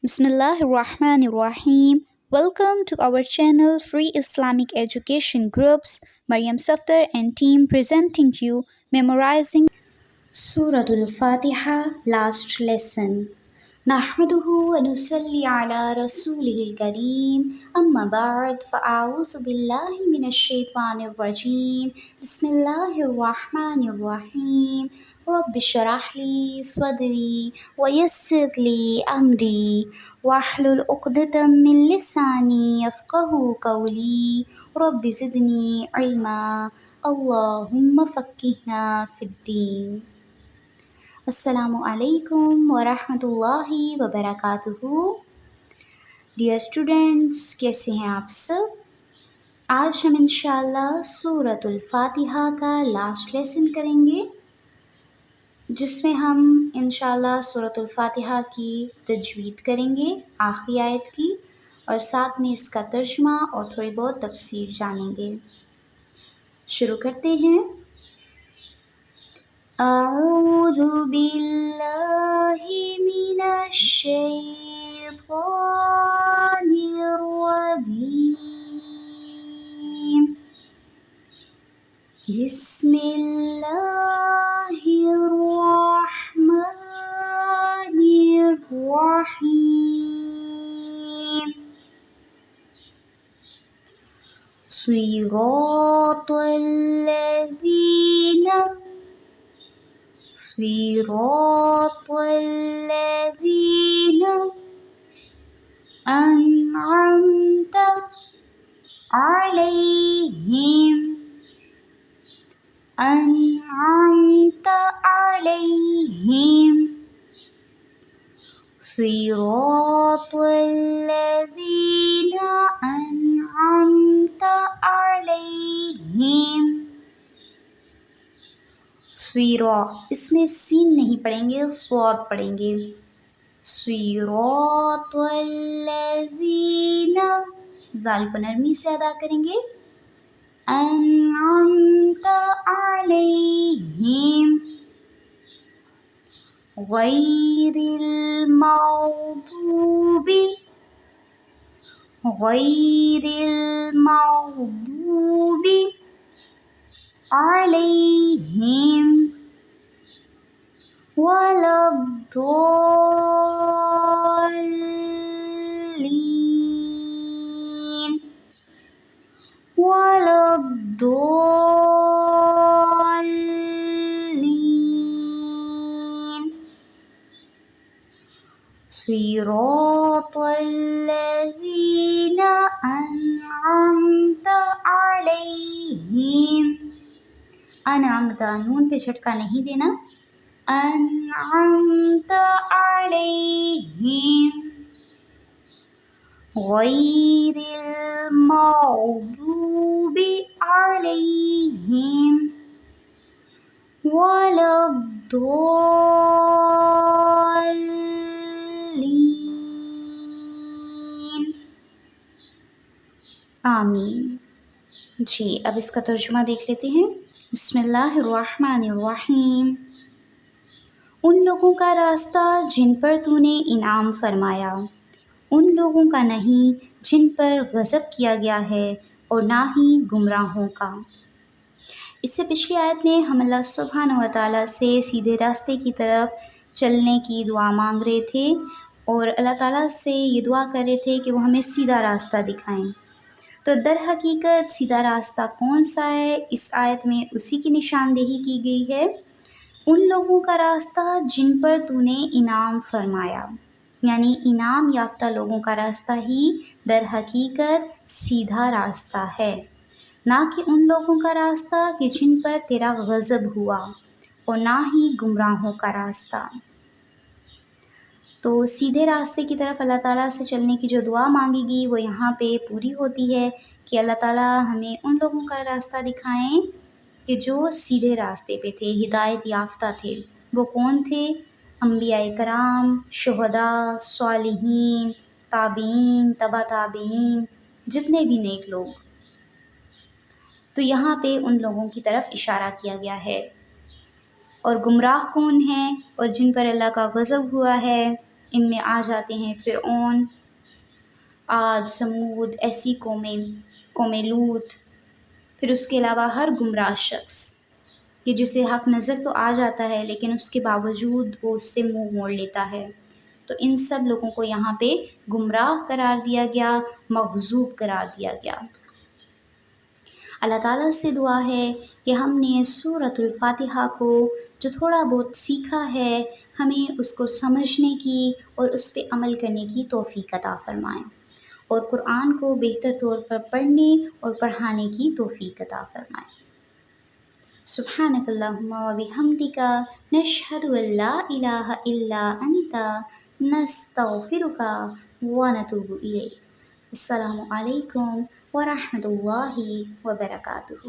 Bismillahirrahmanirrahim. Welcome to our channel Free Islamic Education Groups. Mariam Safdar&Team presenting you Memorizing Surah Al Fatiha Last Lesson. نحمده ونصلي على رسوله الكريم أما بعد فأعوذ بالله من الشيطان الرجيم بسم الله الرحمن الرحيم رب اشرح لي صدري ويسر لي أمري واحلل عقدة من لساني يفقه قولي رب زدني علما اللهم فقهنا في الدين. السلام علیکم ورحمۃ اللہ وبرکاتہ. ڈیئر اسٹوڈینٹس، کیسے ہیں آپ سب؟ آج ہم انشاءاللہ سورۃ الفاتحہ کا لاسٹ لیسن کریں گے، جس میں ہم انشاءاللہ سورۃ الفاتحہ کی تجوید کریں گے، آخری آیت کی، اور ساتھ میں اس کا ترجمہ اور تھوڑی بہت تفسیر جانیں گے. شروع کرتے ہیں. اعوذ باللہ من الشیطان الرجیم. بسم اللہ الرحمن الرحیم. صراط الذین أنعمت عليهم صراط الذين أنعمت عليهم. سویرا، اس میں سین نہیں پڑھیں گے، صاد پڑھیں گے. صراط الذین، زال کو نرمی سے ادا کریں گے. انعمت علیہم غیر المغضوب علیہم ولا الضالین. صراط الذین انعمت علیہم. انعمت، نون پہ جھٹکا نہیں دینا. انعمت علیہم غیر المغضوب علیہم ولا الضالین. آمین. جی، اب اس کا ترجمہ دیکھ لیتے ہیں. بسم اللہ الرحمن الرحیم. ان لوگوں کا راستہ جن پر تو نے انعام فرمایا، ان لوگوں کا نہیں جن پر غضب کیا گیا ہے، اور نہ ہی گمراہوں کا. اس سے پچھلی آیت میں ہم اللہ سبحانہ و تعالیٰ سے سیدھے راستے کی طرف چلنے کی دعا مانگ رہے تھے، اور اللہ تعالیٰ سے یہ دعا کر رہے تھے کہ وہ ہمیں سیدھا راستہ دکھائیں. تو در حقیقت سیدھا راستہ کون سا ہے؟ اس آیت میں اسی کی نشاندہی کی گئی ہے. ان لوگوں کا راستہ جن پر تو نے انعام فرمایا، یعنی انعام یافتہ لوگوں کا راستہ ہی در حقیقت سیدھا راستہ ہے، نہ کہ ان لوگوں کا راستہ کہ جن پر تیرا غضب ہوا، اور نہ ہی گمراہوں کا راستہ. تو سیدھے راستے کی طرف اللہ تعالیٰ سے چلنے کی جو دعا مانگی گئی وہ یہاں پہ پوری ہوتی ہے کہ اللہ تعالیٰ ہمیں ان لوگوں کا راستہ دکھائیں کہ جو سیدھے راستے پہ تھے، ہدایت یافتہ تھے. وہ کون تھے؟ انبیاء کرام، شہداء، صالحین، تابعین، تبع تابعین، جتنے بھی نیک لوگ. تو یہاں پہ ان لوگوں کی طرف اشارہ کیا گیا ہے. اور گمراہ کون ہیں اور جن پر اللہ کا غضب ہوا ہے؟ ان میں آ جاتے ہیں فرعون، عاد، سمود، ایسی قوم لوط، پھر اس کے علاوہ ہر گمراہ شخص کہ جسے حق نظر تو آ جاتا ہے لیکن اس کے باوجود وہ اس سے منہ موڑ لیتا ہے، تو ان سب لوگوں کو یہاں پہ گمراہ قرار دیا گیا، مغضوب قرار دیا گیا۔ اللہ تعالیٰ سے دعا ہے کہ ہم نے سورۃ الفاتحہ کو جو تھوڑا بہت سیکھا ہے ہمیں اس کو سمجھنے کی اور اس پہ عمل کرنے کی توفیق عطا فرمائیں، اور قرآن کو بہتر طور پر پڑھنے اور پڑھانے کی توفیق عطا فرمائیں۔ سبحانک اللہم و بحمدک، نشہد ان لا الہ الا انت، نستغفرک و نتوب الیک۔ السلام علیکم ورحمۃ اللہ وبرکاتہ۔